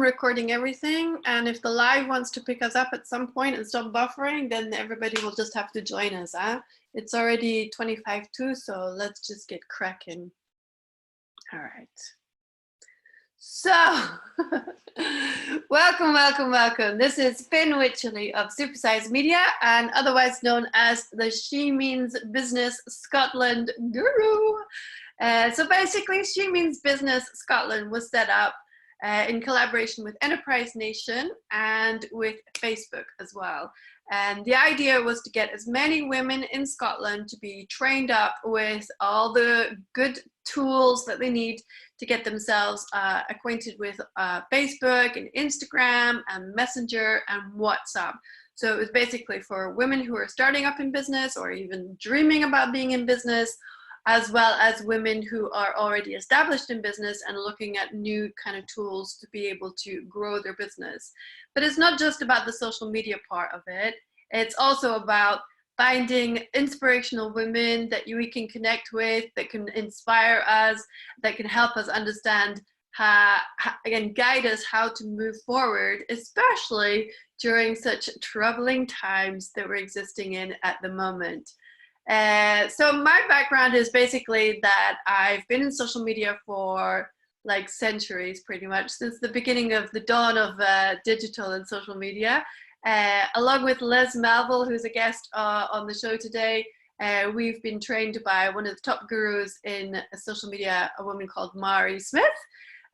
recording everything, and if the live wants to pick us up at some point and stop buffering, then everybody will just have to join us. It's already 25 to, so let's just get cracking. All right. So, welcome. This is Finn Wycherley of Supersize Media, and otherwise known as the She Means Business Scotland Guru. So basically, She Means Business Scotland was set up in collaboration with Enterprise Nation and with Facebook as well. And the idea was to get as many women in Scotland to be trained up with all the good tools that they need to get themselves acquainted with Facebook and Instagram and Messenger and WhatsApp. So it was basically for women who are starting up in business or even dreaming about being in business, as well as women who are already established in business and looking at new kind of tools to be able to grow their business. But it's not just about the social media part of it. It's also about finding inspirational women that we can connect with, that can inspire us, that can help us understand, again, guide us how to move forward, especially during such troubling times that we're existing in at the moment. So my background is basically that I've been in social media for like centuries, pretty much, since the beginning of the dawn of digital and social media. Along with Les Melville, who's a guest on the show today, we've been trained by one of the top gurus in social media, a woman called Mari Smith,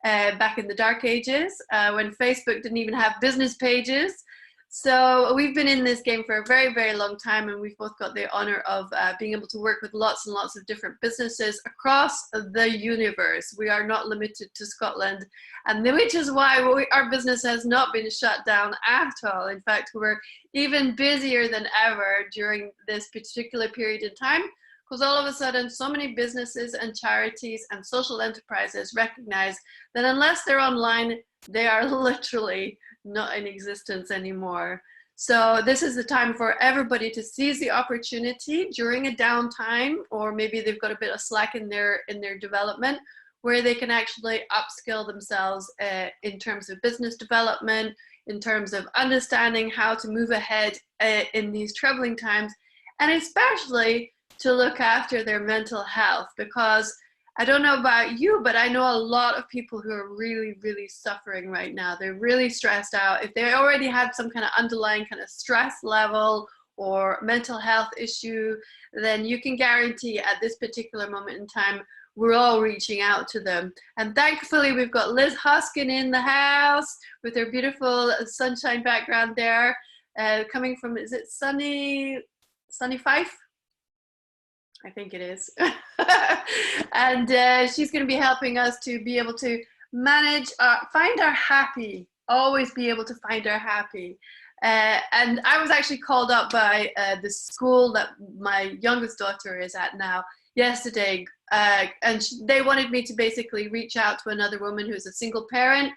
back in the dark ages, when Facebook didn't even have business pages. So we've been in this game for a very, very long time, and we've both got the honor of being able to work with lots and lots of different businesses across the universe. We are not limited to Scotland, and which is why our business has not been shut down at all. In fact, we're even busier than ever during this particular period in time, because all of a sudden so many businesses and charities and social enterprises recognize that unless they're online, they are literally not in existence anymore. So this is the time for everybody to seize the opportunity during a downtime, or maybe they've got a bit of slack in their development, where they can actually upskill themselves in terms of business development, in terms of understanding how to move ahead in these troubling times, and especially to look after their mental health, because I don't know about you, but I know a lot of people who are really, really suffering right now. They're really stressed out. If they already had some kind of underlying kind of stress level or mental health issue, then you can guarantee at this particular moment in time, we're all reaching out to them. And thankfully, we've got Liz Hoskin in the house with her beautiful sunshine background there, coming from, is it sunny Fife? I think it is. And she's going to be helping us to be able to manage, find our happy, always be able to find our happy. And I was actually called up by the school that my youngest daughter is at now yesterday. And they wanted me to basically reach out to another woman who's a single parent.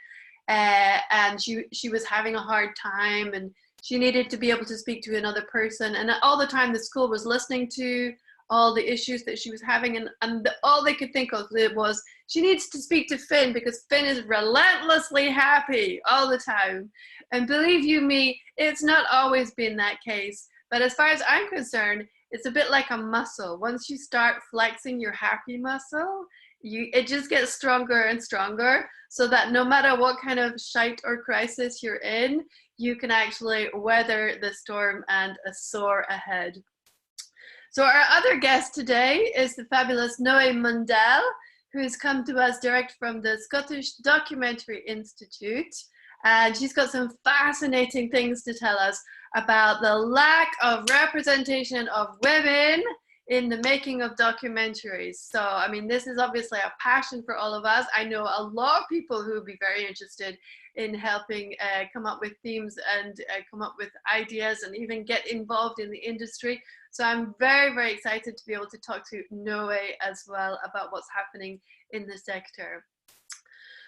And she was having a hard time, and she needed to be able to speak to another person. And all the time the school was listening to all the issues that she was having, and all they could think of was she needs to speak to Finn, because Finn is relentlessly happy all the time. And believe you me, it's not always been that case. But as far as I'm concerned, it's a bit like a muscle. Once you start flexing your happy muscle, it just gets stronger and stronger, so that no matter what kind of shite or crisis you're in, you can actually weather the storm and soar ahead. So our other guest today is the fabulous Noe Mendelle, who's come to us direct from the Scottish Documentary Institute. And she's got some fascinating things to tell us about the lack of representation of women in the making of documentaries. So, I mean, this is obviously a passion for all of us. I know a lot of people who would be very interested in helping come up with themes and come up with ideas and even get involved in the industry. So I'm very, very excited to be able to talk to Noe as well about what's happening in the sector.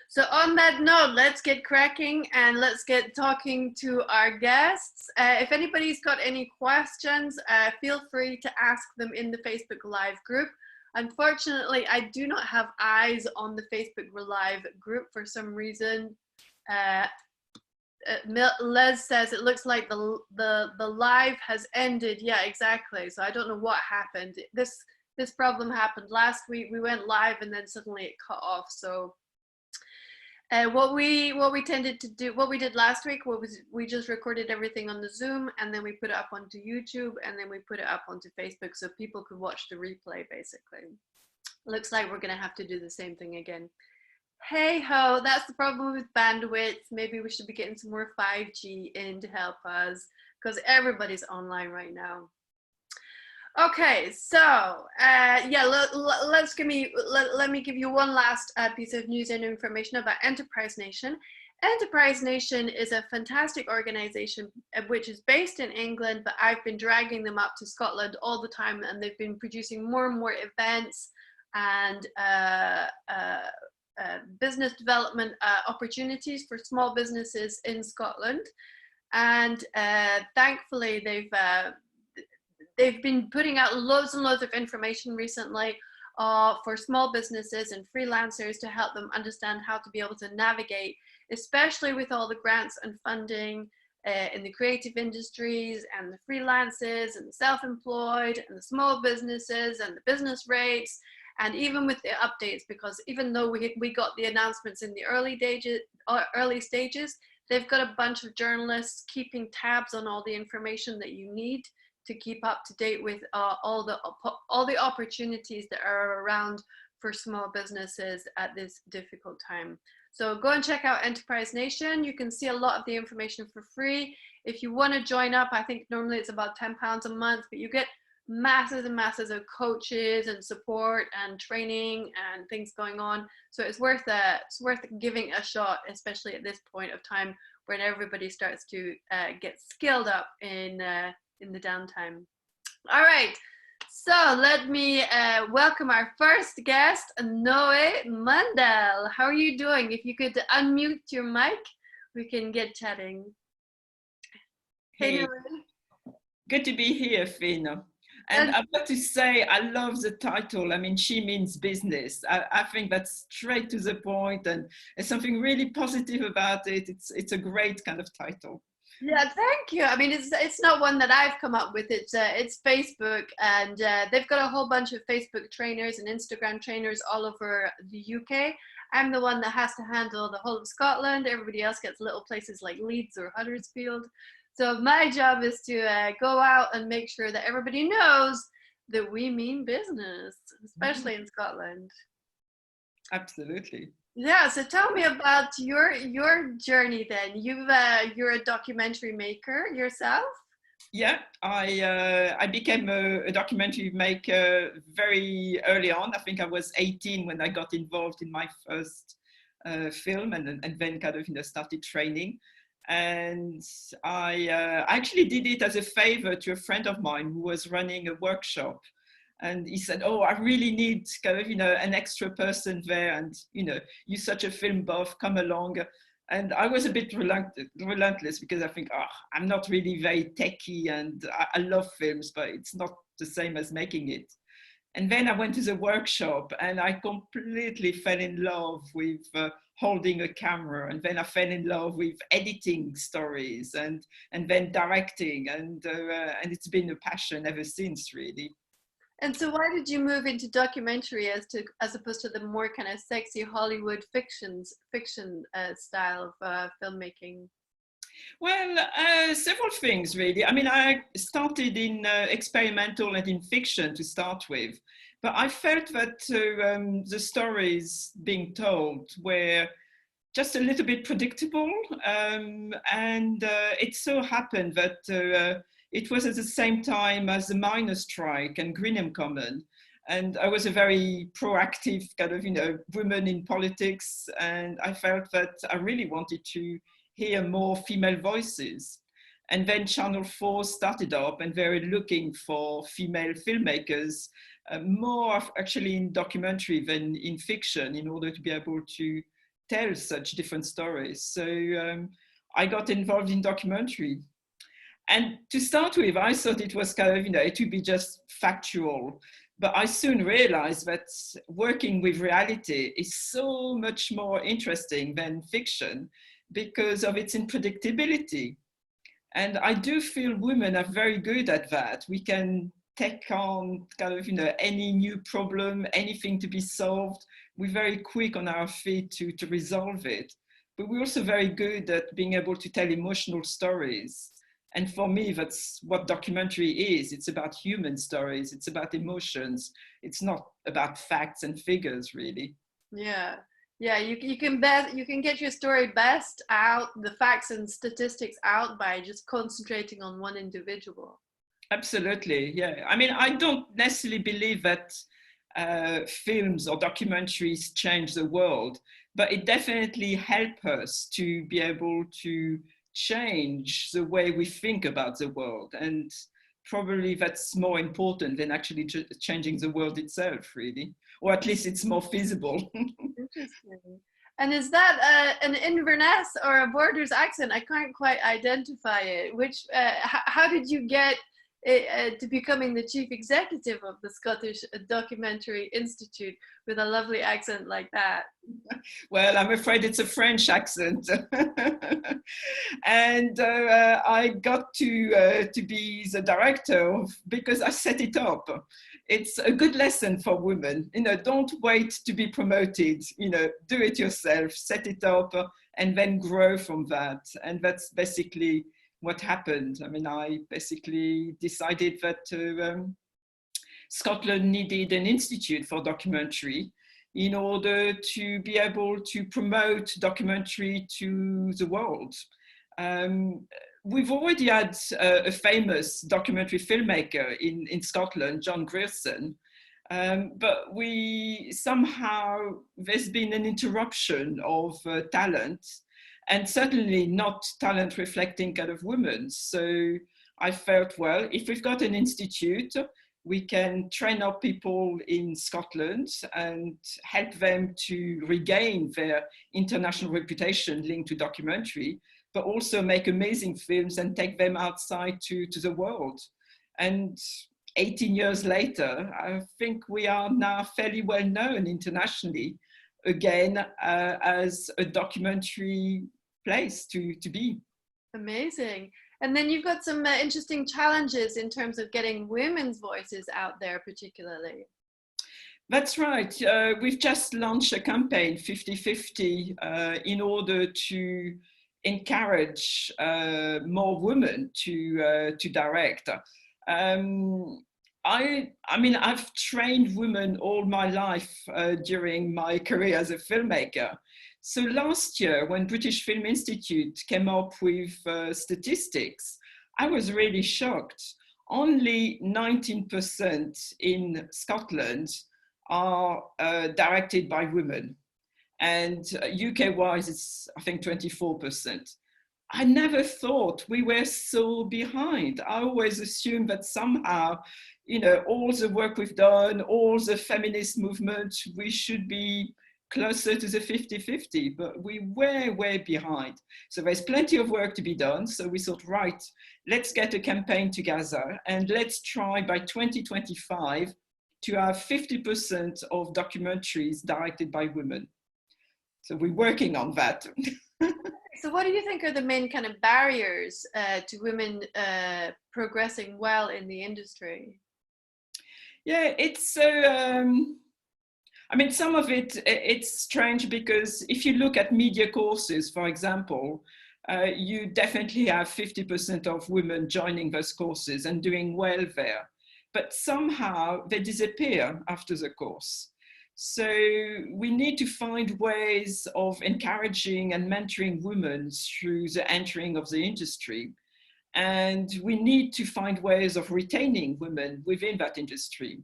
So on that note, let's get cracking and let's get talking to our guests. If anybody's got any questions, feel free to ask them in the Facebook Live group. Unfortunately, I do not have eyes on the Facebook Live group for some reason. Les says it looks like the live has ended. Yeah, exactly. So I don't know what happened. This problem happened last week. We went live and then suddenly it cut off. So what we tended to do, what we did last week, was we just recorded everything on the Zoom and then we put it up onto YouTube and then we put it up onto Facebook so people could watch the replay. Basically, looks like we're gonna have to do the same thing again. Hey ho, that's the problem with bandwidth. Maybe we should be getting some more 5G in to help us because everybody's online right now. Okay, so yeah, let me give you one last piece of news and information about Enterprise Nation. Enterprise Nation is a fantastic organization which is based in England, but I've been dragging them up to Scotland all the time, and they've been producing more and more events and business development opportunities for small businesses in Scotland. And thankfully, they've been putting out loads and loads of information recently for small businesses and freelancers to help them understand how to be able to navigate, especially with all the grants and funding in the creative industries and the freelancers and the self-employed and the small businesses and the business rates. And even with the updates, because even though we got the announcements in the early stages, they've got a bunch of journalists keeping tabs on all the information that you need to keep up to date with all the opportunities that are around for small businesses at this difficult time. So go and check out Enterprise Nation. You can see a lot of the information for free. If you want to join up, I think normally it's about £10 a month, but you get masses and masses of coaches and support and training and things going on. So it's worth giving a shot, especially at this point of time when everybody starts to get skilled up in the downtime. All right, so let me welcome our first guest, Noe Mendelle. How are you doing? If you could unmute your mic, we can get chatting. Hey, Noe. Good to be here, Fina. And I've got to say, I love the title. I mean, She Means Business. I think that's straight to the point, and there's something really positive about it. It's a great kind of title. Yeah, thank you. I mean, it's not one that I've come up with. It's Facebook, and they've got a whole bunch of Facebook trainers and Instagram trainers all over the UK. I'm the one that has to handle the whole of Scotland. Everybody else gets little places like Leeds or Huddersfield. So my job is to go out and make sure that everybody knows that we mean business, especially in Scotland. Absolutely. Yeah, so tell me about your journey then. You're a documentary maker yourself? Yeah, I became a documentary maker very early on. I think I was 18 when I got involved in my first film, and then kind of started training. And I actually did it as a favor to a friend of mine who was running a workshop. And he said, oh, I really need kind of, an extra person there. And, you're such a film buff, come along. And I was a bit relentless because I think, I'm not really very techie, and I love films, but it's not the same as making it. And then I went to the workshop and I completely fell in love with holding a camera. And then I fell in love with editing stories and then directing. And it's been a passion ever since, really. And so why did you move into documentary as opposed to the more kind of sexy Hollywood fiction style of filmmaking? Well, several things really. I mean, I started in experimental and in fiction to start with, but I felt that the stories being told were just a little bit predictable, and it so happened that it was at the same time as the miners' strike and Greenham Common. And I was a very proactive kind of, woman in politics. And I felt that I really wanted to hear more female voices. And then Channel 4 started up and they were looking for female filmmakers, more actually in documentary than in fiction, in order to be able to tell such different stories. So I got involved in documentary. And to start with, I thought it was kind of, it would be just factual. But I soon realized that working with reality is so much more interesting than fiction, because of its unpredictability. And I do feel women are very good at that. We can take on kind of, any new problem, anything to be solved. We're very quick on our feet to resolve it. But we're also very good at being able to tell emotional stories. And for me, that's what documentary is. It's about human stories. It's about emotions. It's not about facts and figures, really. Yeah. Yeah, you can get your story best out, the facts and statistics out, by just concentrating on one individual. Absolutely, yeah. I mean, I don't necessarily believe that films or documentaries change the world, but it definitely helps us to be able to change the way we think about the world. And probably that's more important than actually changing the world itself, really. Or at least it's more feasible. Interesting. And is that an Inverness or a Borders accent? I can't quite identify it. Which, how did you get to becoming the chief executive of the Scottish Documentary Institute with a lovely accent like that? Well, I'm afraid it's a French accent. And I got to be the director because I set it up. It's a good lesson for women. Don't wait to be promoted. Do it yourself, set it up, and then grow from that. And that's basically what happened. I mean, I basically decided that Scotland needed an institute for documentary in order to be able to promote documentary to the world. We've already had a famous documentary filmmaker in Scotland, John Grierson, but there's been an interruption of talent, and certainly not talent reflecting kind of women. So I felt, well, if we've got an institute, we can train up people in Scotland and help them to regain their international reputation linked to documentary, but also make amazing films and take them outside to the world. And 18 years later, I think we are now fairly well known internationally, again, as a documentary place to be. Amazing. And then you've got some interesting challenges in terms of getting women's voices out there, particularly. That's right. We've just launched a campaign, 50-50, in order to encourage more women to direct. I mean, I've trained women all my life during my career as a filmmaker. So last year, when British Film Institute came up with statistics, I was really shocked. Only 19% in Scotland are directed by women. And UK-wise, it's, I think, 24%. I never thought we were so behind. I always assumed that somehow, all the work we've done, all the feminist movement, we should be closer to the 50-50, but we were way behind. So there's plenty of work to be done. So we thought, right, let's get a campaign together and let's try by 2025 to have 50% of documentaries directed by women. So we're working on that. So what do you think are the main kind of barriers to women progressing well in the industry? Yeah, it's I mean, some of it's strange because if you look at media courses, for example, you definitely have 50% of women joining those courses and doing well there. But somehow they disappear after the course. So we need to find ways of encouraging and mentoring women through the entering of the industry. And we need to find ways of retaining women within that industry.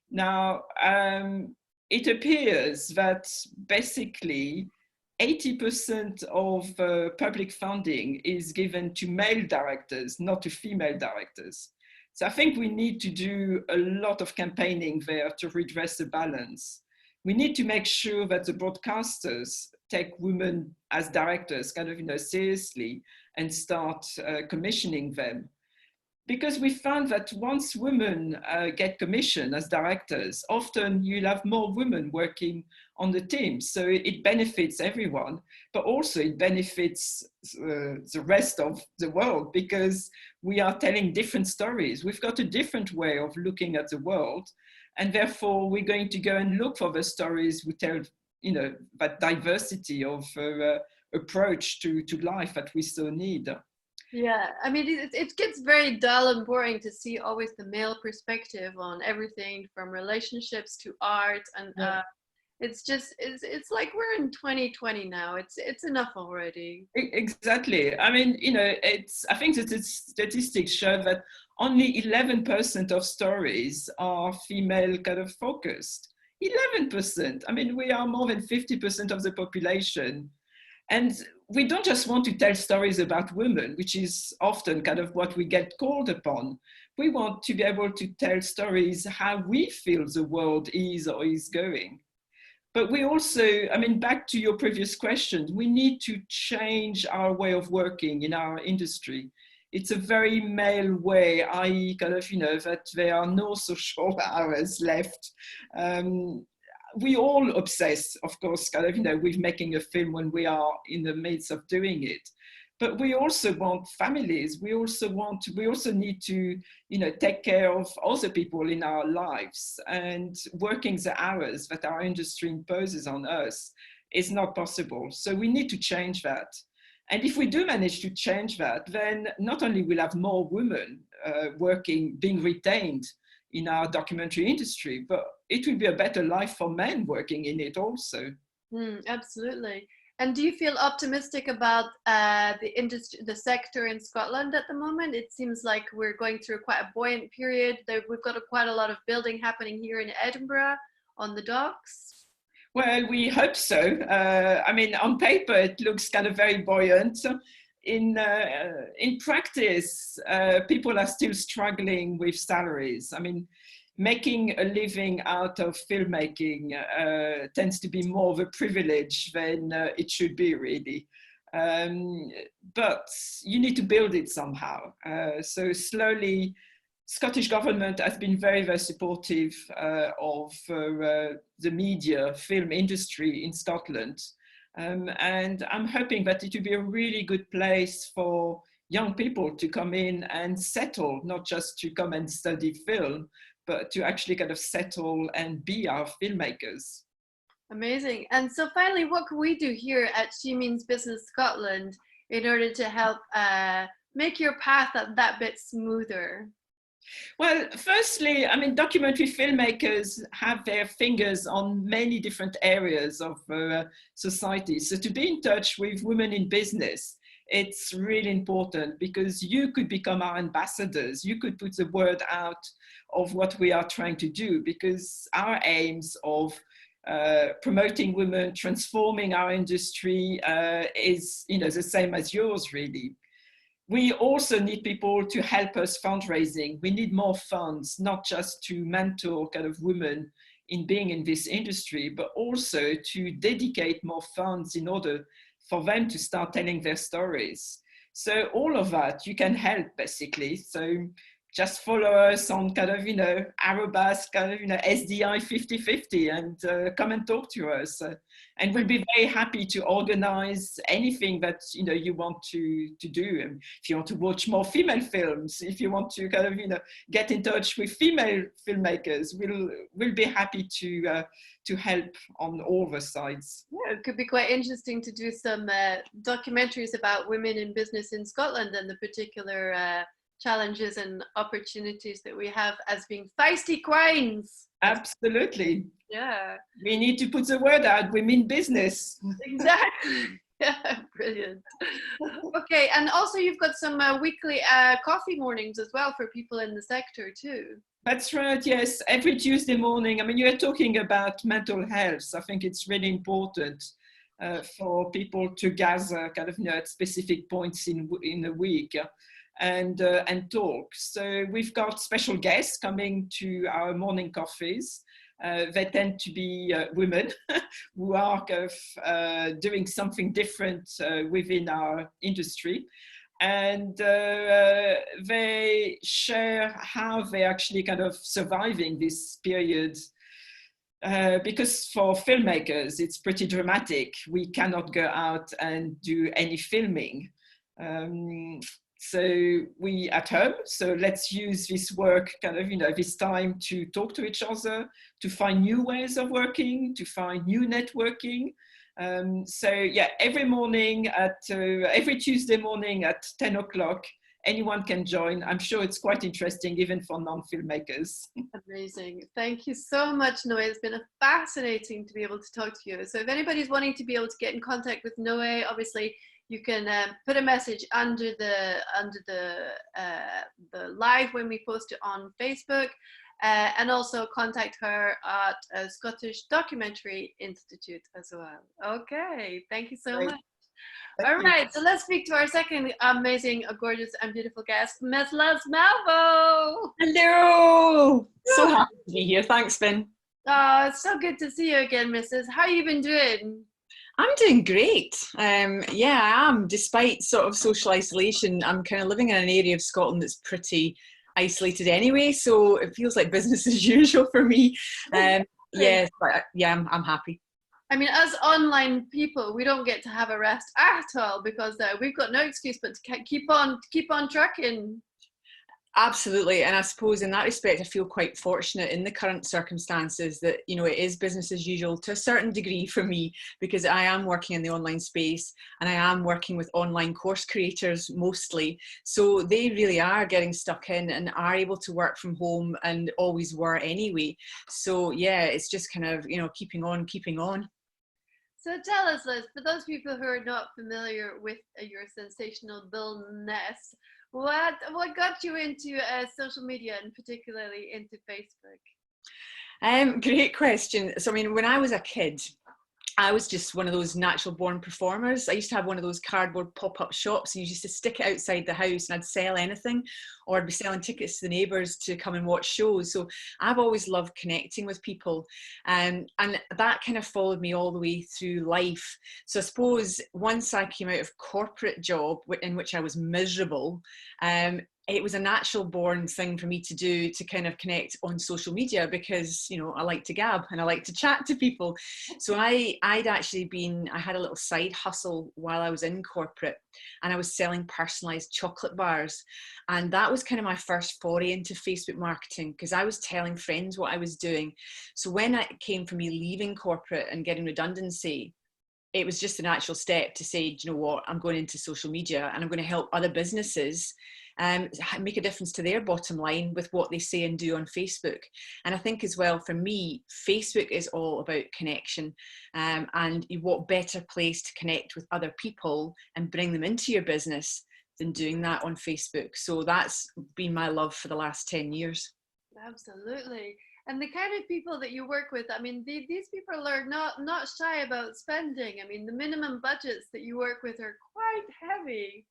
Now, it appears that basically 80% of public funding is given to male directors, not to female directors. So I think we need to do a lot of campaigning there to redress the balance. We need to make sure that the broadcasters take women as directors kind of, seriously and start commissioning them. Because we found that once women get commissioned as directors, often you'll have more women working on the team. So it benefits everyone, but also it benefits the rest of the world, because we are telling different stories. We've got a different way of looking at the world, and therefore we're going to go and look for the stories who tell, that diversity of approach to life that we so need. Yeah, I mean, it gets very dull and boring to see always the male perspective on everything from relationships to art, and Yeah. it's like we're in 2020 now. It's enough already. Exactly. I mean, I think that the statistics show that only 11% of stories are female kind of focused. 11%. I mean, we are more than 50% of the population. And we don't just want to tell stories about women, which is often kind of what we get called upon. We want to be able to tell stories how we feel the world is or is going. But we also, I mean, back to your previous question, we need to change our way of working in our industry. It's a very male way, i.e. kind of, that there are no social hours left. We all obsess, of course, kind of, with making a film when we are in the midst of doing it. But we also want families. We also need to, take care of other people in our lives, and working the hours that our industry imposes on us is not possible. So we need to change that. And if we do manage to change that, then not only will have more women being retained in our documentary industry, but it will be a better life for men working in it also. Absolutely. And do you feel optimistic about the industry, the sector in Scotland at the moment? It seems like we're going through quite a buoyant period. We've got quite a lot of building happening here in Edinburgh on the docks. Well, we hope so. I mean, on paper, it looks kind of very buoyant. In practice, people are still struggling with salaries. I mean, making a living out of filmmaking tends to be more of a privilege than it should be, really. But you need to build it somehow. So slowly, Scottish government has been very, very supportive of the media film industry in Scotland. And I'm hoping that it will be a really good place for young people to come in and settle, not just to come and study film, but to actually kind of settle and be our filmmakers. Amazing. And so finally, what can we do here at She Means Business Scotland in order to help make your path that bit smoother? Well, firstly, I mean, documentary filmmakers have their fingers on many different areas of society. So to be in touch with women in business, it's really important, because you could become our ambassadors. You could put the word out of what we are trying to do, because our aims of promoting women, transforming our industry is, the same as yours, really. We also need people to help us fundraising. We need more funds, not just to mentor kind of women in being in this industry, but also to dedicate more funds in order for them to start telling their stories. So all of that, you can help, basically. So just follow us on kind of, Arobas, kind of, SDI 50/50, and come and talk to us. And we'll be very happy to organize anything that, you want to do. And if you want to watch more female films, if you want to kind of, get in touch with female filmmakers, we'll be happy to help on all the sides. Yeah, it could be quite interesting to do some documentaries about women in business in Scotland and the particular challenges and opportunities that we have as being feisty queens. Absolutely. Yeah. We need to put the word out. We mean business. Exactly. Yeah, brilliant. Okay, and also you've got some weekly coffee mornings as well for people in the sector too. That's right, yes. Every Tuesday morning. I mean, you're talking about mental health. I think it's really important for people to gather kind of, at specific points in the week. And talk. So we've got special guests coming to our morning coffees. They tend to be women who are kind of, doing something different within our industry. And they share how they're actually kind of surviving this period because for filmmakers, it's pretty dramatic. We cannot go out and do any filming. So we at home, so let's use this work kind of, this time to talk to each other, to find new ways of working, to find new networking. So yeah, every Tuesday morning at 10 o'clock, anyone can join. I'm sure it's quite interesting, even for non-filmmakers. Amazing. Thank you so much, Noe. It's been fascinating to be able to talk to you. So if anybody's wanting to be able to get in contact with Noe, obviously you can put a message under the live when we post it on Facebook, and also contact her at Scottish Documentary Institute as well. Okay, thank you so much. All right, so let's speak to our second amazing, gorgeous, and beautiful guest, Miss Les Melville. Hello! So happy to be here. Thanks, Finn. Oh, it's so good to see you again, Mrs. How you been doing? I'm doing great. Yeah, I am. Despite sort of social isolation, I'm kind of living in an area of Scotland that's pretty isolated anyway, so it feels like business as usual for me. Yeah, but yeah, I'm happy. I mean, as online people, we don't get to have a rest at all because we've got no excuse but to keep on trucking. Absolutely, and I suppose in that respect, I feel quite fortunate in the current circumstances that, it is business as usual to a certain degree for me, because I am working in the online space and I am working with online course creators mostly. So they really are getting stuck in and are able to work from home, and always were anyway. So yeah, it's just kind of, keeping on. So tell us, Liz, for those people who are not familiar with your sensational billness, what got you into social media, and particularly into Facebook? Great question. So, I mean, when I was a kid, I was just one of those natural born performers. I used to have one of those cardboard pop-up shops, and you used to stick it outside the house, and I'd sell anything, or I'd be selling tickets to the neighbours to come and watch shows. So I've always loved connecting with people, and that kind of followed me all the way through life. So I suppose once I came out of corporate job in which I was miserable, it was a natural born thing for me to do, to kind of connect on social media, because, I like to gab and I like to chat to people. So I had a little side hustle while I was in corporate, and I was selling personalized chocolate bars. And that was kind of my first foray into Facebook marketing, because I was telling friends what I was doing. So when it came for me leaving corporate and getting redundancy, it was just a natural step to say, do you know what, I'm going into social media and I'm going to help other businesses make a difference to their bottom line with what they say and do on Facebook. And I think as well, for me, Facebook is all about connection, and what better place to connect with other people and bring them into your business than doing that on Facebook. So that's been my love for the last 10 years. Absolutely. And the kind of people that you work with, I mean, these people are not shy about spending. I mean, the minimum budgets that you work with are quite heavy.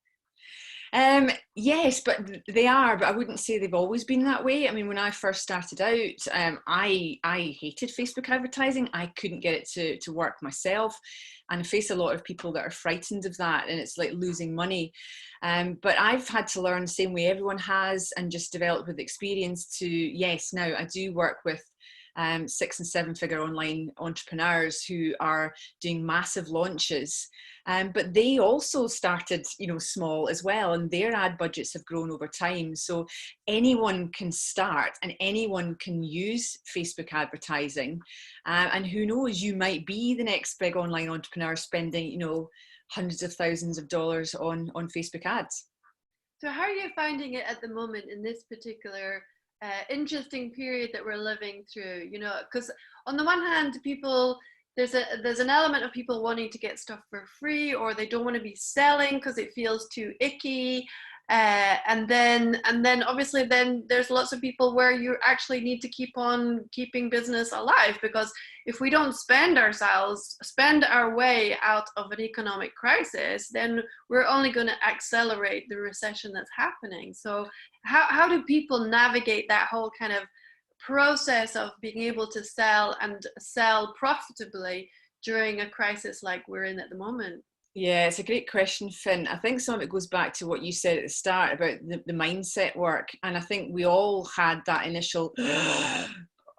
Yes, but they are, but I wouldn't say they've always been that way. I mean, when I first started out, I hated Facebook advertising. I couldn't get it to work myself. And I face a lot of people that are frightened of that, and it's like losing money. But I've had to learn the same way everyone has, and just develop with experience to, yes, now I do work with 6 and 7 figure online entrepreneurs who are doing massive launches. But they also started, small as well, and their ad budgets have grown over time. So anyone can start and anyone can use Facebook advertising. And who knows, you might be the next big online entrepreneur spending, hundreds of thousands of dollars on Facebook ads. So how are you finding it at the moment in this particular interesting period that we're living through? Because on the one hand, there's an element of people wanting to get stuff for free, or they don't want to be selling because it feels too icky, and then obviously then there's lots of people where you actually need to keep on keeping business alive, because if we don't spend our way out of an economic crisis, then we're only going to accelerate the recession that's happening. So how do people navigate that whole kind of process of being able to sell profitably during a crisis like we're in at the moment? Yeah, it's a great question, Finn. I think some of it goes back to what you said at the start about the mindset work. And I think we all had that initial,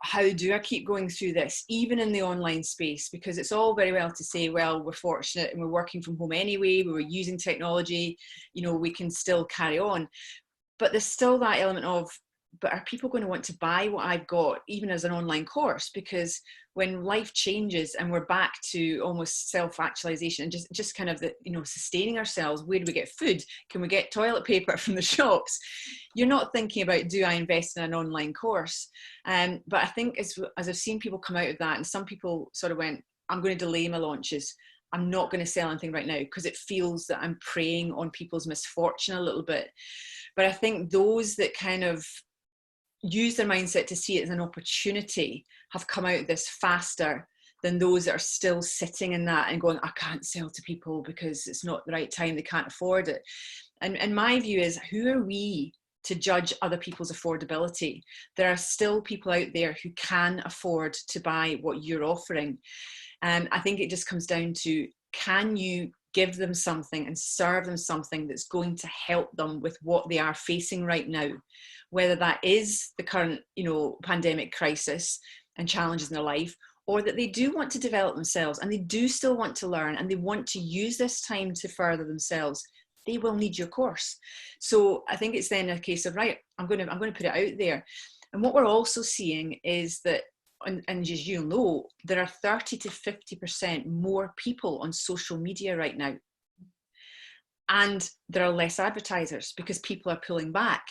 how do I keep going through this, even in the online space? Because it's all very well to say, well, we're fortunate and we're working from home anyway, we were using technology, you know, we can still carry on. But there's still that element of, but are people going to want to buy what I've got, even as an online course? Because when life changes and we're back to almost self-actualization and just kind of the, you know, sustaining ourselves, where do we get food? Can we get toilet paper from the shops? You're not thinking about, do I invest in an online course? But I think as I've seen people come out of that, and some people sort of went, I'm going to delay my launches. I'm not going to sell anything right now because it feels that I'm preying on people's misfortune a little bit. But I think those that kind of use their mindset to see it as an opportunity have come out of this faster than those that are still sitting in that and going, I can't sell to people because it's not the right time, they can't afford it. And my view is, who are we to judge other people's affordability? There are still people out there who can afford to buy what you're offering. And I think it just comes down to, can you give them something and serve them something that's going to help them with what they are facing right now, whether that is the current, you know, pandemic crisis and challenges in their life, or that they do want to develop themselves and they do still want to learn and they want to use this time to further themselves. They will need your course. So I think it's then a case of, right, I'm going to put it out there. And what we're also seeing is that, and as you know, there are 30 to 50% more people on social media right now. And there are less advertisers because people are pulling back.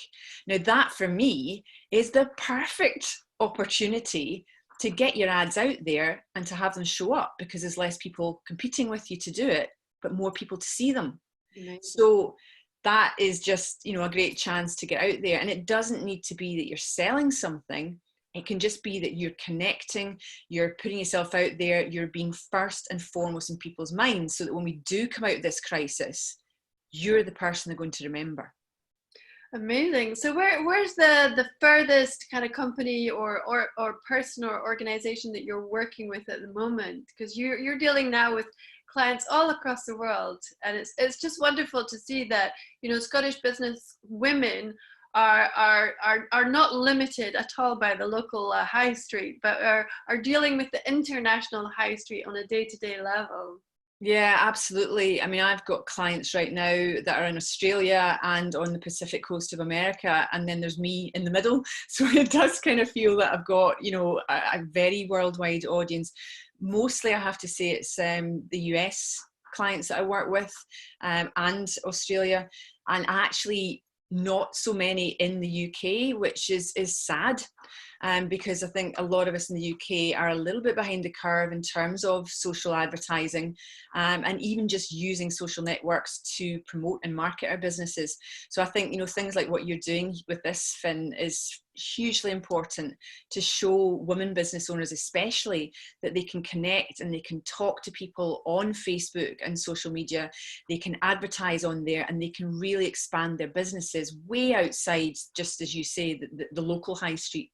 Now that for me is the perfect opportunity to get your ads out there and to have them show up, because there's less people competing with you to do it, but more people to see them. Amazing. So that is just, you know, a great chance to get out there. And it doesn't need to be that you're selling something. It can just be that you're connecting, you're putting yourself out there, you're being first and foremost in people's minds, so that when we do come out of this crisis, you're the person they're going to remember. Amazing. So where's the furthest kind of company or person or organization that you're working with at the moment? Because you're dealing now with clients all across the world, and it's just wonderful to see that, you know, Scottish business women are not limited at all by the local high street, but are dealing with the international high street on a day-to-day level. Yeah, absolutely. I mean, I've got clients right now that are in Australia and on the Pacific coast of America, and then there's me in the middle. So it does kind of feel that I've got, you know, a very worldwide audience. Mostly, I have to say, it's the US clients that I work with, and Australia, and actually not so many in the UK, which is sad. Because I think a lot of us in the UK are a little bit behind the curve in terms of social advertising, and even just using social networks to promote and market our businesses. So I think, you know, things like what you're doing with this, Finn, is hugely important to show women business owners especially that they can connect and they can talk to people on Facebook and social media. They can advertise on there and they can really expand their businesses way outside, just as you say, the local high street.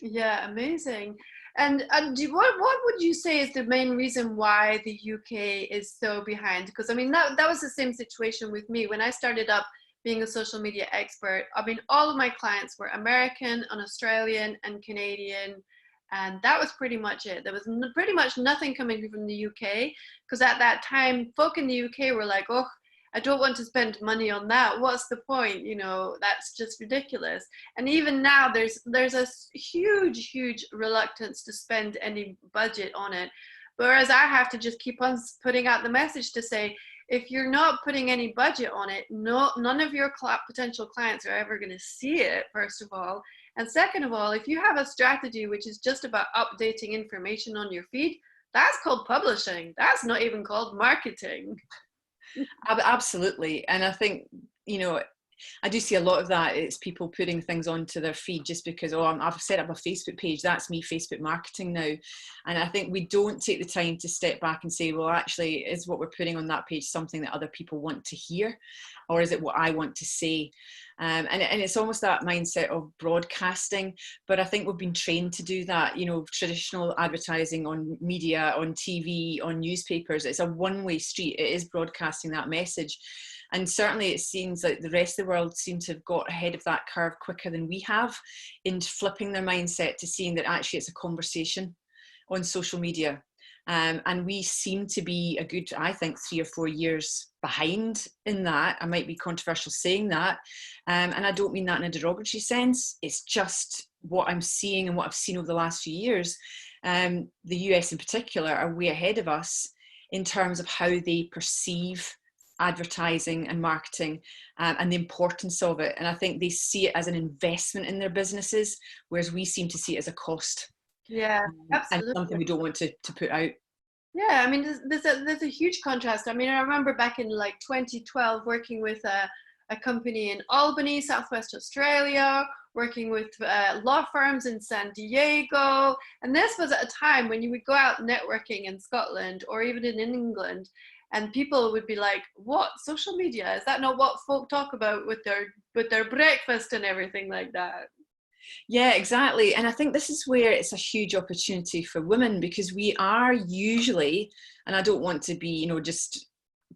Yeah, amazing. And what would you say is the main reason why the UK is so behind? Because I mean, that was the same situation with me when I started up being a social media expert. I mean, all of my clients were American and Australian and Canadian, and that was pretty much it. There was pretty much nothing coming from the UK, because at that time, folk in the UK were like, oh, I don't want to spend money on that. What's the point? You know, that's just ridiculous. And even now, there's a huge reluctance to spend any budget on it. Whereas I have to just keep on putting out the message to say, if you're not putting any budget on it, none of your potential clients are ever going to see it, first of all. And second of all, if you have a strategy which is just about updating information on your feed, that's called publishing. That's not even called marketing. Absolutely. And I think, you know, I do see a lot of that. It's people putting things onto their feed just because, oh, I've set up a Facebook page. That's me Facebook marketing now. And I think we don't take the time to step back and say, well, actually, is what we're putting on that page something that other people want to hear? Or is it what I want to say? And it's almost that mindset of broadcasting. But I think we've been trained to do that. You know, traditional advertising on media, on TV, on newspapers, it's a one-way street. It is broadcasting that message. And certainly it seems like the rest of the world seem to have got ahead of that curve quicker than we have in flipping their mindset to seeing that actually it's a conversation on social media. And we seem to be a good, I think, 3 or 4 years behind in that. I might be controversial saying that. And I don't mean that in a derogatory sense. It's just what I'm seeing and what I've seen over the last few years. The US in particular are way ahead of us in terms of how they perceive advertising and marketing, and the importance of it. And I think they see it as an investment in their businesses, whereas we seem to see it as a cost. Yeah, absolutely. And something we don't want to put out. Yeah, I mean, there's a huge contrast. I mean, I remember back in like 2012 working with a company in Albany, Southwest Australia, working with law firms in San Diego. And this was at a time when you would go out networking in Scotland or even in England, and people would be like, what, social media? Is that not what folk talk about with their breakfast and everything like that? Yeah, exactly. And I think this is where it's a huge opportunity for women, because we are usually, and I don't want to be, you know, just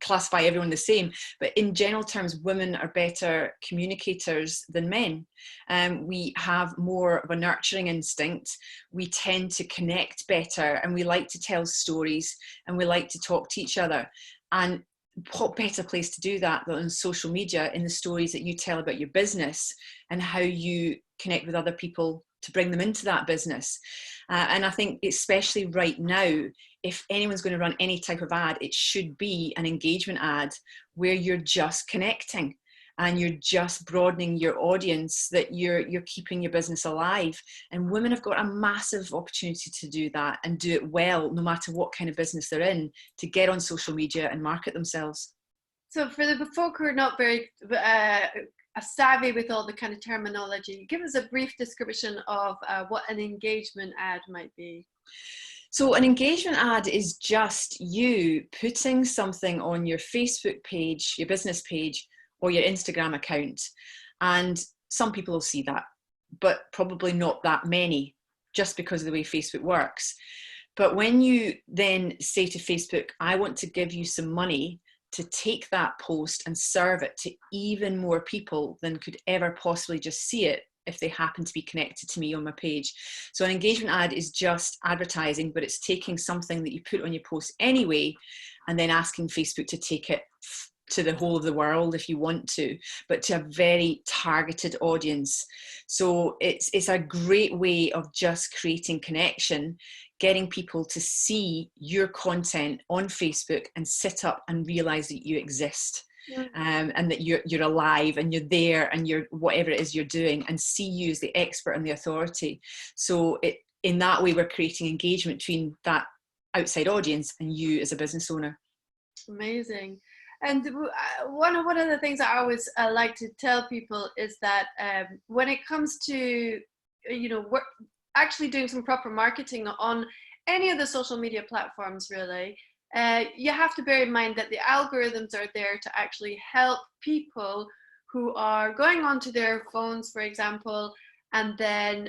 classify everyone the same, but in general terms, women are better communicators than men. We have more of a nurturing instinct. We tend to connect better, and we like to tell stories, and we like to talk to each other. And what better place to do that than on social media, in the stories that you tell about your business and how you connect with other people to bring them into that business. And I think especially right now, if anyone's going to run any type of ad, it should be an engagement ad where you're just connecting and you're just broadening your audience, that you're keeping your business alive. And women have got a massive opportunity to do that and do it well, no matter what kind of business they're in, to get on social media and market themselves. So for the folk who are not very savvy with all the kind of terminology, give us a brief description of what an engagement ad might be. So an engagement ad is just you putting something on your Facebook page, your business page, or your Instagram account. And some people will see that, but probably not that many, just because of the way Facebook works. But when you then say to Facebook, I want to give you some money to take that post and serve it to even more people than could ever possibly just see it if they happen to be connected to me on my page. So an engagement ad is just advertising, but it's taking something that you put on your post anyway, and then asking Facebook to take it to the whole of the world if you want to, but to a very targeted audience. So it's a great way of just creating connection, getting people to see your content on Facebook and sit up and realize that you exist. And that you're alive and you're there and you're whatever it is you're doing, and see you as the expert and the authority. So in that way, we're creating engagement between that outside audience and you as a business owner. Amazing. And one of the things I always like to tell people is that when it comes to, we're actually doing some proper marketing on any of the social media platforms, really, you have to bear in mind that the algorithms are there to actually help people who are going onto their phones, for example, and then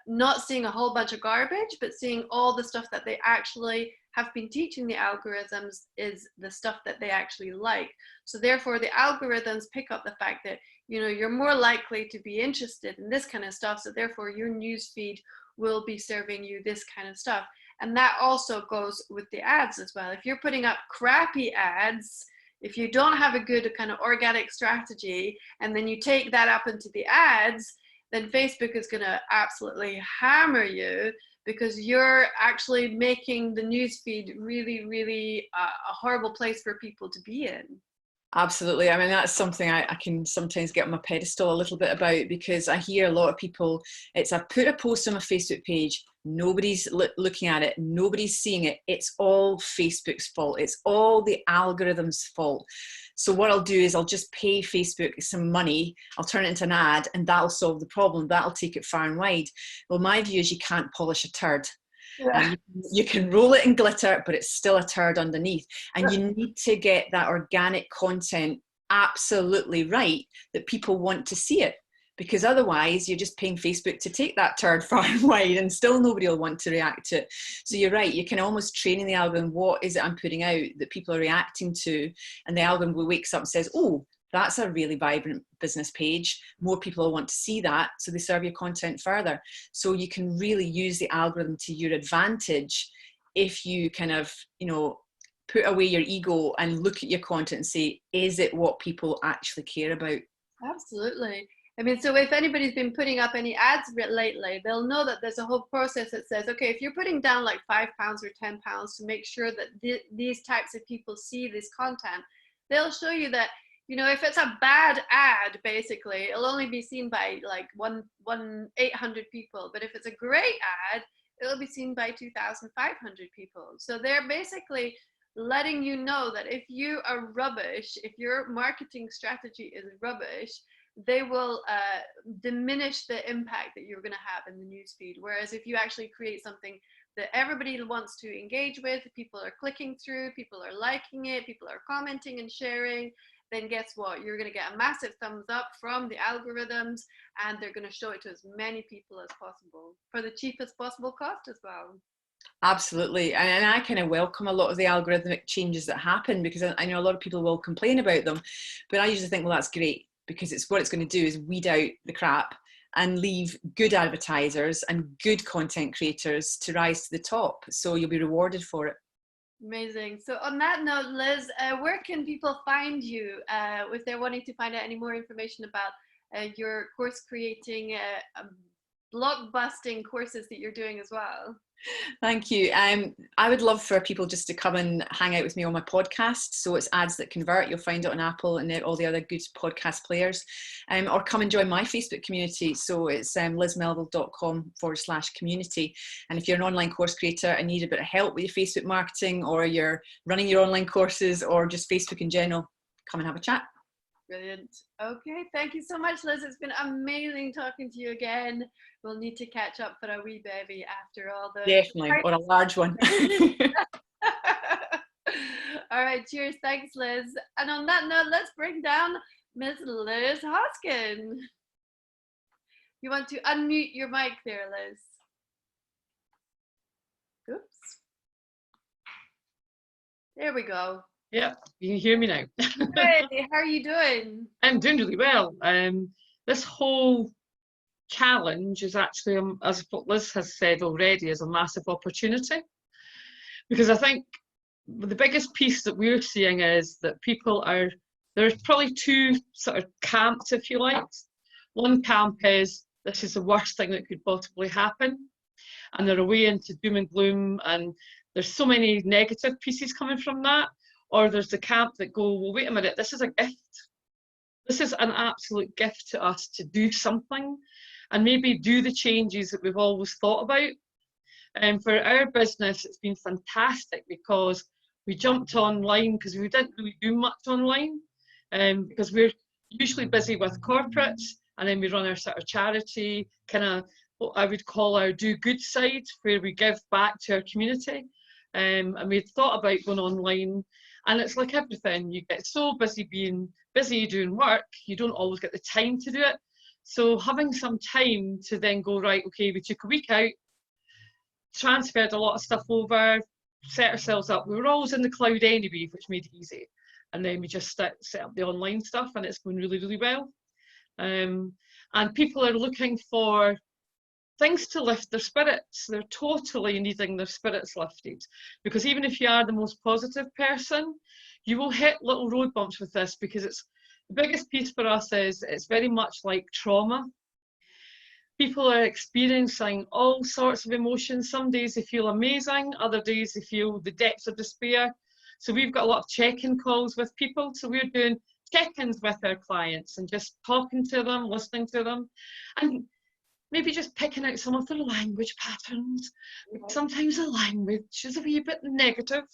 not seeing a whole bunch of garbage, but seeing all the stuff that they actually have been teaching the algorithms is the stuff that they actually like. So therefore, the algorithms pick up the fact that, you're more likely to be interested in this kind of stuff. So therefore, your news feed will be serving you this kind of stuff. And that also goes with the ads as well. If you're putting up crappy ads, if you don't have a good kind of organic strategy, and then you take that up into the ads, then Facebook is going to absolutely hammer you, because you're actually making the newsfeed really, really a horrible place for people to be in. Absolutely. I mean, that's something I can sometimes get on my pedestal a little bit about, because I hear a lot of people, it's I put a post on a Facebook page, nobody's looking at it, nobody's seeing it, it's all Facebook's fault, it's all the algorithm's fault. So what I'll do is I'll just pay Facebook some money, I'll turn it into an ad, and that'll solve the problem, that'll take it far and wide. Well, my view is you can't polish a turd. Yeah. You can roll it in glitter, but it's still a turd underneath. And you need to get that organic content absolutely right, that people want to see it. because otherwise you're just paying Facebook to take that turd far and wide, and still nobody will want to react to it. So you're right, you can almost training the algorithm, what is it I'm putting out that people are reacting to, and the algorithm wakes up and says, oh, that's a really vibrant business page, more people will want to see that, so they serve your content further. So you can really use the algorithm to your advantage if you kind of, you know, put away your ego and look at your content and say, is it what people actually care about? Absolutely. I mean, so if anybody's been putting up any ads lately, they'll know that there's a whole process that says, okay, if you're putting down like £5 or £10 to make sure that these types of people see this content, they'll show you that, you know, if it's a bad ad, basically, it'll only be seen by like 800 people. But if it's a great ad, it'll be seen by 2,500 people. So they're basically letting you know that if you are rubbish, if your marketing strategy is rubbish, they will diminish the impact that you're going to have in the newsfeed. Whereas if you actually create something that everybody wants to engage with, people are clicking through, people are liking it, people are commenting and sharing, then guess what? You're going to get a massive thumbs up from the algorithms, and they're going to show it to as many people as possible for the cheapest possible cost as well. Absolutely. And I kind of welcome a lot of the algorithmic changes that happen, because I know a lot of people will complain about them, but I usually think, well, that's great, because it's what it's going to do is weed out the crap and leave good advertisers and good content creators to rise to the top. So you'll be rewarded for it. Amazing. So on that note, Liz, where can people find you if they're wanting to find out any more information about your course creating, blockbusting courses that you're doing as well? Thank you. I would love for people just to come and hang out with me on my podcast. So it's Ads That Convert. You'll find it on Apple and all the other good podcast players. Or come and join my Facebook community. So it's lizmelville.com/community. And if you're an online course creator and need a bit of help with your Facebook marketing, or you're running your online courses, or just Facebook in general, come and have a chat. Brilliant. Okay, thank you so much, Liz. It's been amazing talking to you again. We'll need to catch up for a wee baby after all the... Definitely, or a large one. All right, cheers. Thanks, Liz. And on that note, let's bring down Miss Liz Hoskin. You want to unmute your mic there, Liz? Oops. There we go. Yeah, you can hear me now. Hey, how are you doing? I'm doing really well. This whole challenge is actually, as what Liz has said already, is a massive opportunity. Because I think the biggest piece that we're seeing is that people are, there's probably two sort of camps, if you like. One camp is, this is the worst thing that could possibly happen. And they're away into doom and gloom, and there's so many negative pieces coming from that. Or there's the camp that go, well, wait a minute, this is a gift. This is an absolute gift to us to do something and maybe do the changes that we've always thought about. And for our business, it's been fantastic because we jumped online because we didn't really do much online, because we're usually busy with corporates, and then we run our sort of charity, kind of what I would call our do good side, where we give back to our community. And we thought about going online. And it's like everything, you get so busy being busy doing work, you don't always get the time to do it. So having some time to then go, right, okay, we took a week out, transferred a lot of stuff over, set ourselves up. We were always in the cloud anyway, which made it easy. And then we just set up the online stuff, and it's going really, really well. And people are looking for things to lift their spirits. They're totally needing their spirits lifted, because even if you are the most positive person, you will hit little road bumps with this, because it's the biggest piece for us is it's very much like trauma. People are experiencing all sorts of emotions. Some days they feel amazing, other days they feel the depths of despair. So we've got a lot of check-in calls with people. So we're doing check-ins with our clients and just talking to them, listening to them, and maybe just picking out some of their language patterns. Sometimes the language is a wee bit negative,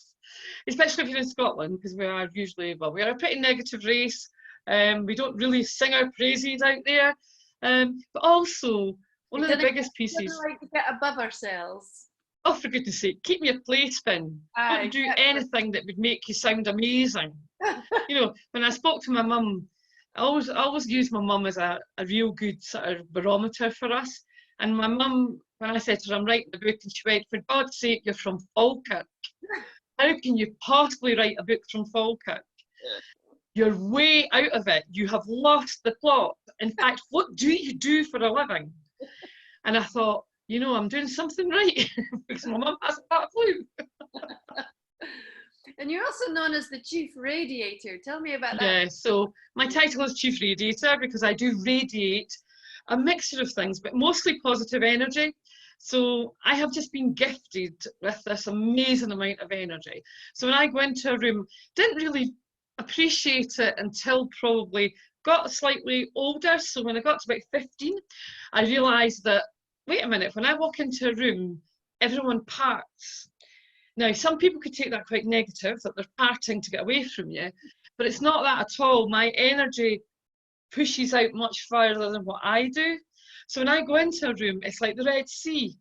especially if you're in Scotland, because we are usually, well, we are a pretty negative race. We don't really sing our praises out there. But also, one of the biggest pieces... We like to get above ourselves. Oh, for goodness sake, keep me a playspin. Don't do anything that would make you sound amazing. You know, when I spoke to my mum, I always use my mum as a real good sort of barometer for us. And my mum, when I said to her, I'm writing a book, and she went, for God's sake, you're from Falkirk. How can you possibly write a book from Falkirk? You're way out of it. You have lost the plot. In fact, what do you do for a living? And I thought, you know, I'm doing something right because my mum hasn't got a clue. And you're also known as the Chief Radiator. Tell me about that. Yeah, so my title is Chief Radiator because I do radiate a mixture of things, but mostly positive energy. So I have just been gifted with this amazing amount of energy. So when I go into a room, didn't really appreciate it until probably got slightly older. So when I got to about 15, I realised that, wait a minute, when I walk into a room, everyone parts. Now, some people could take that quite negative, that they're parting to get away from you, but it's not that at all. My energy pushes out much further than what I do. So when I go into a room, it's like the Red Sea,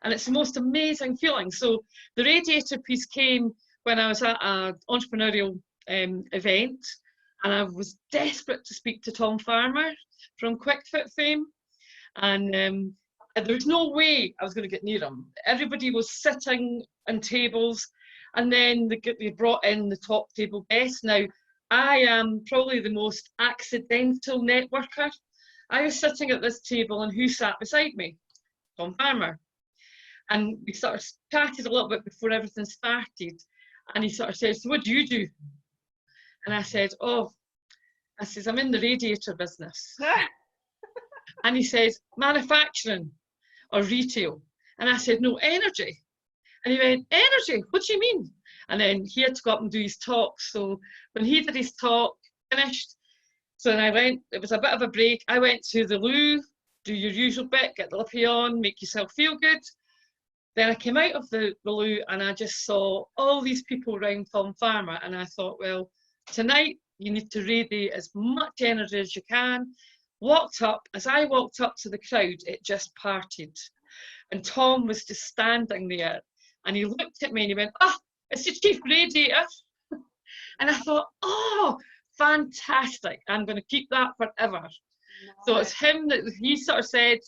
and it's the most amazing feeling. So the radiator piece came when I was at an entrepreneurial event, and I was desperate to speak to Tom Farmer from QuickFit fame, and there was no way I was going to get near him. Everybody was sitting on tables, and then they brought in the top table guests. Now, I am probably the most accidental networker. I was sitting at this table, and who sat beside me? Tom Farmer. And we sort of chatted a little bit before everything started, and he sort of said, so what do you do? And I said, I'm in the radiator business. And he says, manufacturing or retail? And I said, no, energy. And he went, energy? What do you mean? And then he had to go up and do his talk. So when he did his talk, finished, so then I went, it was a bit of a break. I went to the loo, do your usual bit, get the lippy on, make yourself feel good. Then I came out of the loo and I just saw all these people around Tom Farmer. And I thought, well, tonight you need to radiate as much energy as you can. Walked up, as I walked up to the crowd, it just parted. And Tom was just standing there, and he looked at me and he went, it's the Chief Radiator. And I thought, fantastic, I'm going to keep that forever. Nice. So it's him that he sort of said,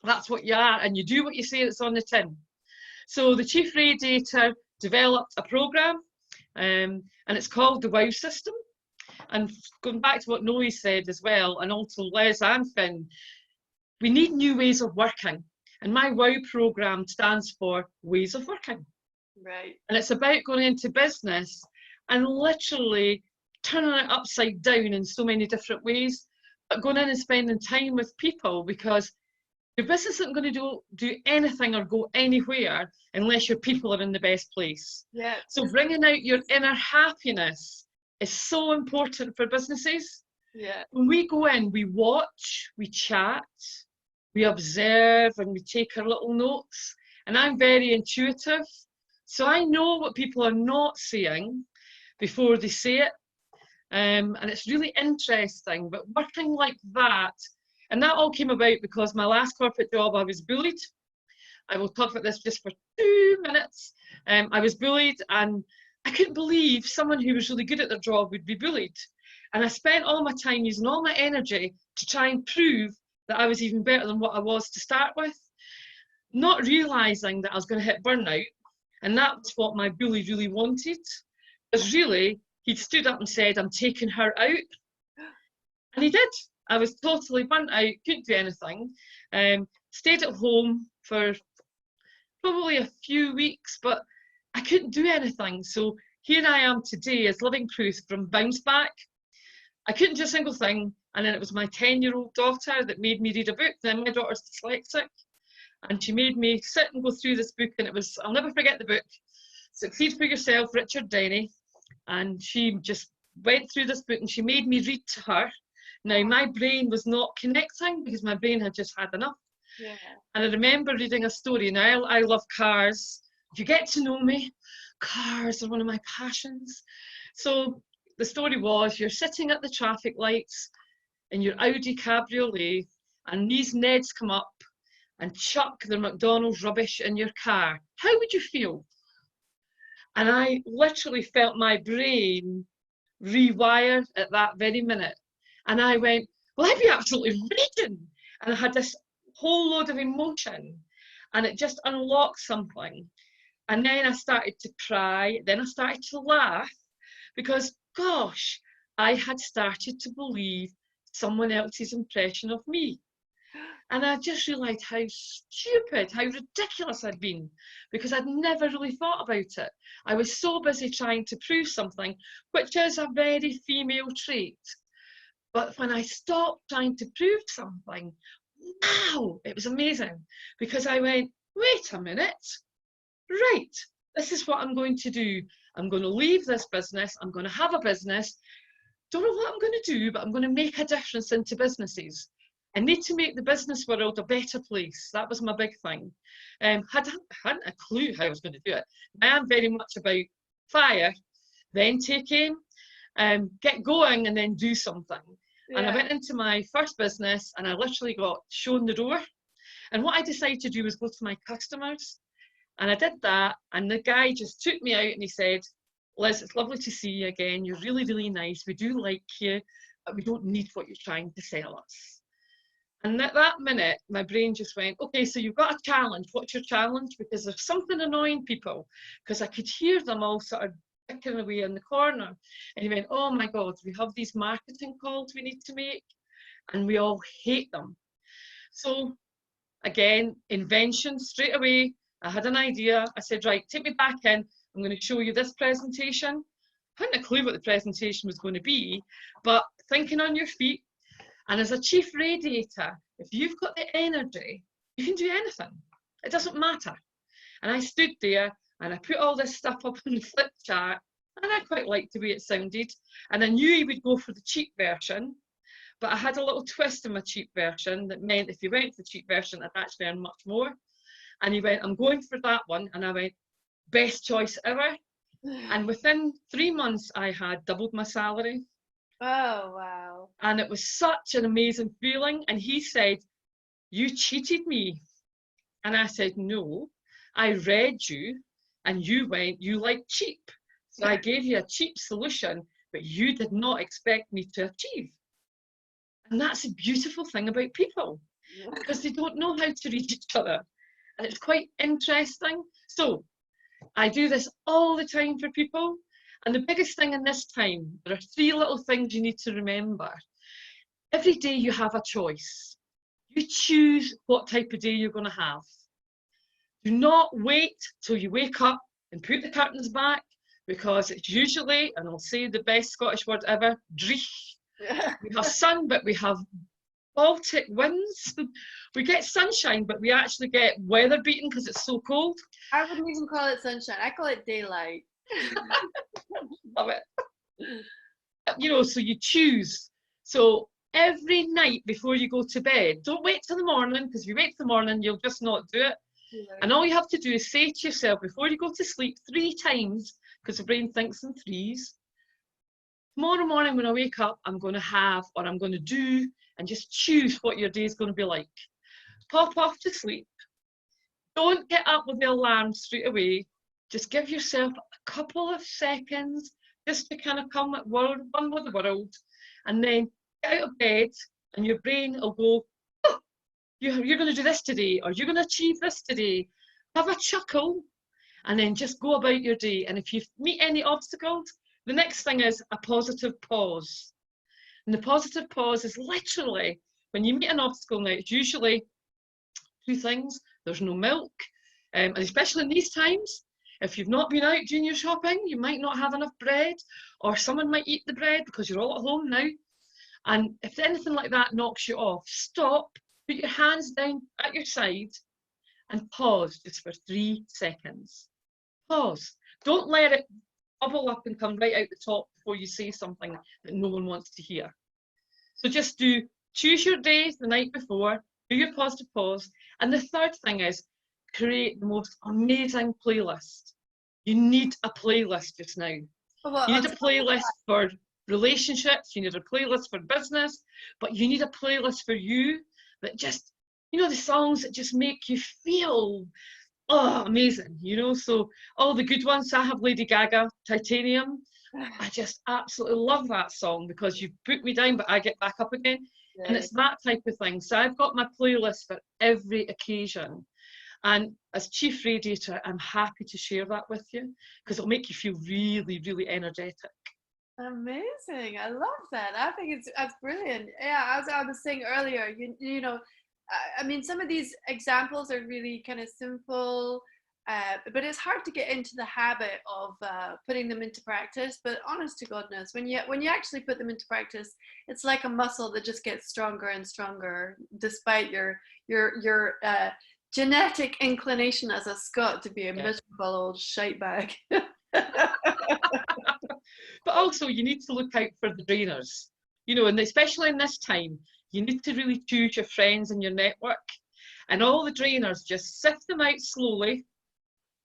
that's what you are, and you do what you say that's on the tin. So the Chief Radiator developed a program, and it's called the WOW system. And going back to what Noe said as well, and also Les and Finn, we need new ways of working. And my WOW program stands for Ways of Working. Right. And it's about going into business and literally turning it upside down in so many different ways, but going in and spending time with people, because your business isn't going to do anything or go anywhere unless your people are in the best place. Yeah. So bringing out your inner happiness is so important for businesses. Yeah. When we go in, we watch, we chat, we observe, and we take our little notes. And I'm very intuitive, so I know what people are not saying before they say it. And it's really interesting, but working like that, and that all came about because my last corporate job, I was bullied. I will talk about this just for 2 minutes. I was bullied, and I couldn't believe someone who was really good at their job would be bullied. And I spent all my time using all my energy to try and prove that I was even better than what I was to start with, not realising that I was going to hit burnout. And that's what my bully really wanted. Because really, he'd stood up and said, I'm taking her out. And he did. I was totally burnt out, couldn't do anything. Stayed at home for probably a few weeks, but I couldn't do anything. So here I am today as living proof from bounce back. I couldn't do a single thing. And then it was my 10-year-old daughter that made me read a book. Then my daughter's dyslexic. And she made me sit and go through this book. And it was, I'll never forget the book, Succeed for Yourself, Richard Denny. And she just went through this book and she made me read to her. Now, my brain was not connecting because my brain had just had enough. Yeah. And I remember reading a story. Now, I love cars. If you get to know me, cars are one of my passions. So the story was, you're sitting at the traffic lights in your Audi Cabriolet, and these Neds come up and chuck their McDonald's rubbish in your car. How would you feel? And I literally felt my brain rewire at that very minute. And I went, well, I'd be absolutely raging. And I had this whole load of emotion, and it just unlocked something. And then I started to cry, then I started to laugh, because, gosh, I had started to believe someone else's impression of me. And I just realised how stupid, how ridiculous I'd been, because I'd never really thought about it. I was so busy trying to prove something, which is a very female trait. But when I stopped trying to prove something, wow, it was amazing, because I went, wait a minute, right, this is what I'm going to do. I'm going to leave this business, I'm going to have a business, don't know what I'm going to do, but I'm going to make a difference into businesses. I need to make the business world a better place. That was my big thing. Hadn't a clue how I was going to do it. I am very much about fire, then take aim, get going, and then do something. Yeah. And I went into my first business, and I literally got shown the door. And what I decided to do was go to my customers. And I did that, and the guy just took me out and he said, Liz, it's lovely to see you again. You're really, really nice. We do like you, but we don't need what you're trying to sell us. And at that minute, my brain just went, okay, so you've got a challenge. What's your challenge? Because there's something annoying people, because I could hear them all sort of picking away in the corner. And he went, oh my God, we have these marketing calls we need to make, and we all hate them. So again, invention straight away. I had an idea. I said, right, take me back in. I'm going to show you this presentation. I hadn't a clue what the presentation was going to be, but thinking on your feet. And as a chief radiator, if you've got the energy, you can do anything. It doesn't matter. And I stood there and I put all this stuff up on the flip chart, and I quite liked the way it sounded. And I knew he would go for the cheap version, but I had a little twist in my cheap version that meant if you went for the cheap version, I'd actually earn much more. And he went, I'm going for that one. And I went, best choice ever. And within 3 months, I had doubled my salary. Oh, wow. And it was such an amazing feeling. And he said, you cheated me. And I said, no, I read you and you went, you like cheap. So I gave you a cheap solution, but you did not expect me to achieve. And that's a beautiful thing about people, because they don't know how to read each other. And it's quite interesting. So I do this all the time for people. And the biggest thing in this time, there are 3 little things you need to remember. Every day you have a choice. You choose what type of day you're going to have. Do not wait till you wake up and put the curtains back, because it's usually, and I'll say the best Scottish word ever, dreich. We have sun, but we have Baltic winds. We get sunshine, but we actually get weather beaten because it's so cold. I wouldn't even call it sunshine. I call it daylight. Love it. You know, so you choose. So every night before you go to bed, don't wait till the morning, because if you wait till the morning, you'll just not do it. And all you have to do is say to yourself before you go to sleep 3 times, because the brain thinks in 3s. Tomorrow morning when I wake up, I'm going to have, or I'm going to do, and just choose what your day is going to be like. Pop off to sleep. Don't get up with the alarm straight away. Just give yourself a couple of seconds just to kind of come at one with the world, and then get out of bed, and your brain will go, oh, you're going to do this today, or you're going to achieve this today. Have a chuckle, and then just go about your day. And if you meet any obstacles, the next thing is a positive pause. And the positive pause is literally, when you meet an obstacle now, it's usually 2 things. There's no milk, and especially in these times, if you've not been out doing your shopping, you might not have enough bread, or someone might eat the bread because you're all at home now. And if anything like that knocks you off, stop, put your hands down at your side, and pause just for 3 seconds. Pause. Don't let it bubble up and come right out the top before you say something that no one wants to hear. So just choose your days the night before, do your positive pause. And the third thing is, create the most amazing playlist. You need a playlist just now. You need a playlist for relationships, you need a playlist for business, but you need a playlist for you that just, you know, the songs that just make you feel, oh, amazing, you know. So all the good ones, I have Lady Gaga, Titanium. I just absolutely love that song because you've put me down, but I get back up again. Yeah. And it's that type of thing. So I've got my playlist for every occasion. And as chief radiator, I'm happy to share that with you because it'll make you feel really, really energetic. Amazing. I love that. I think that's brilliant. Yeah, as I was saying earlier, you know, I mean, some of these examples are really kind of simple, but it's hard to get into the habit of putting them into practice. But honest to goodness, when you actually put them into practice, it's like a muscle that just gets stronger and stronger, despite your genetic inclination as a Scot to be a miserable old shite bag. But also you need to look out for the drainers, you know, and especially in this time, you need to really choose your friends and your network. And all the drainers, just sift them out slowly.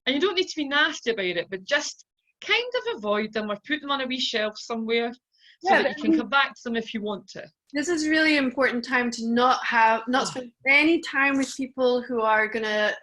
And you don't need to be nasty about it, but just kind of avoid them or put them on a wee shelf somewhere so that you can come back to them if you want to. This is really important time to not spend any time with people who are going to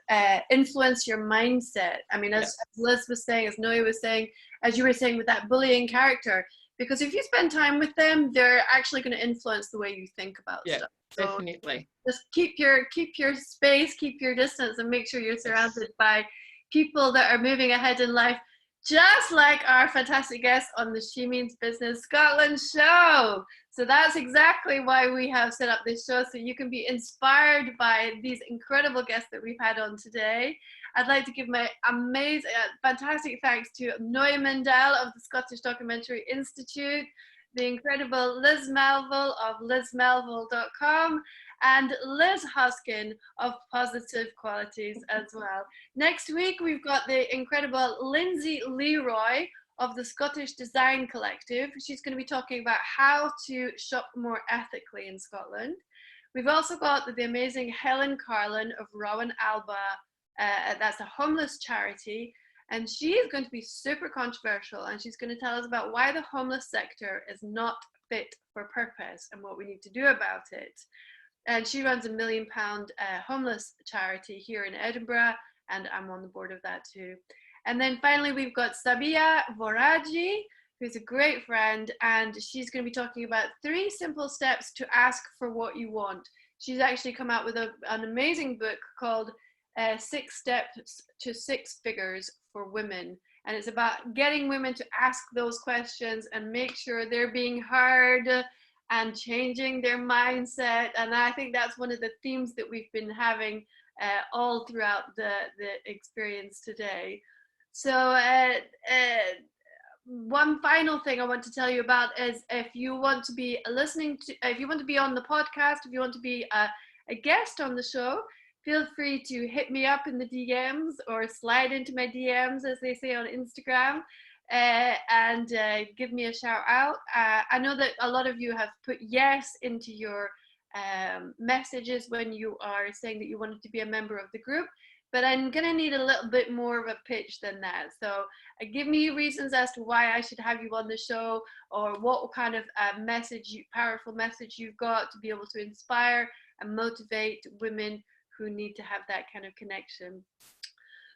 influence your mindset. I mean, as Liz was saying, as Noe was saying, as you were saying with that bullying character, because if you spend time with them, they're actually going to influence the way you think about stuff. So definitely. Just keep your space, keep your distance, and make sure you're surrounded by people that are moving ahead in life, just like our fantastic guest on the She Means Business Scotland show. So that's exactly why we have set up this show, so you can be inspired by these incredible guests that we've had on today. I'd like to give my amazing, fantastic thanks to Noe Mendelle of the Scottish Documentary Institute, the incredible Liz Melville of lizmelville.com, and Liz Hoskin of Positive Qualities as well. Next week, we've got the incredible Lindsay Leroy of the Scottish Design Collective. She's going to be talking about how to shop more ethically in Scotland. We've also got the amazing Helen Carlin of Rowan Alba. That's a homeless charity. And she is going to be super controversial, and she's going to tell us about why the homeless sector is not fit for purpose and what we need to do about it. And she runs a £1 million homeless charity here in Edinburgh, and I'm on the board of that too. And then finally, we've got Sabia Voraji, who's a great friend, and she's going to be talking about 3 simple steps to ask for what you want. She's actually come out with an amazing book called 6 Steps to 6 Figures for Women. And it's about getting women to ask those questions and make sure they're being heard and changing their mindset. And I think that's one of the themes that we've been having all throughout the experience today. So one final thing I want to tell you about is if you want to be if you want to be on the podcast, if you want to be a guest on the show, feel free to hit me up in the DMs or slide into my DMs, as they say on Instagram, and give me a shout out. I know that a lot of you have put yes into your messages when you are saying that you wanted to be a member of the group, but I'm going to need a little bit more of a pitch than that. So give me reasons as to why I should have you on the show, or what kind of powerful message you've got to be able to inspire and motivate women who need to have that kind of connection.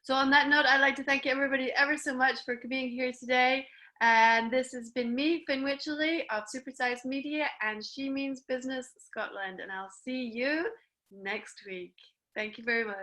So on that note, I'd like to thank everybody ever so much for being here today. And this has been me, Finn Wycherley of Supersize Media and She Means Business Scotland. And I'll see you next week. Thank you very much.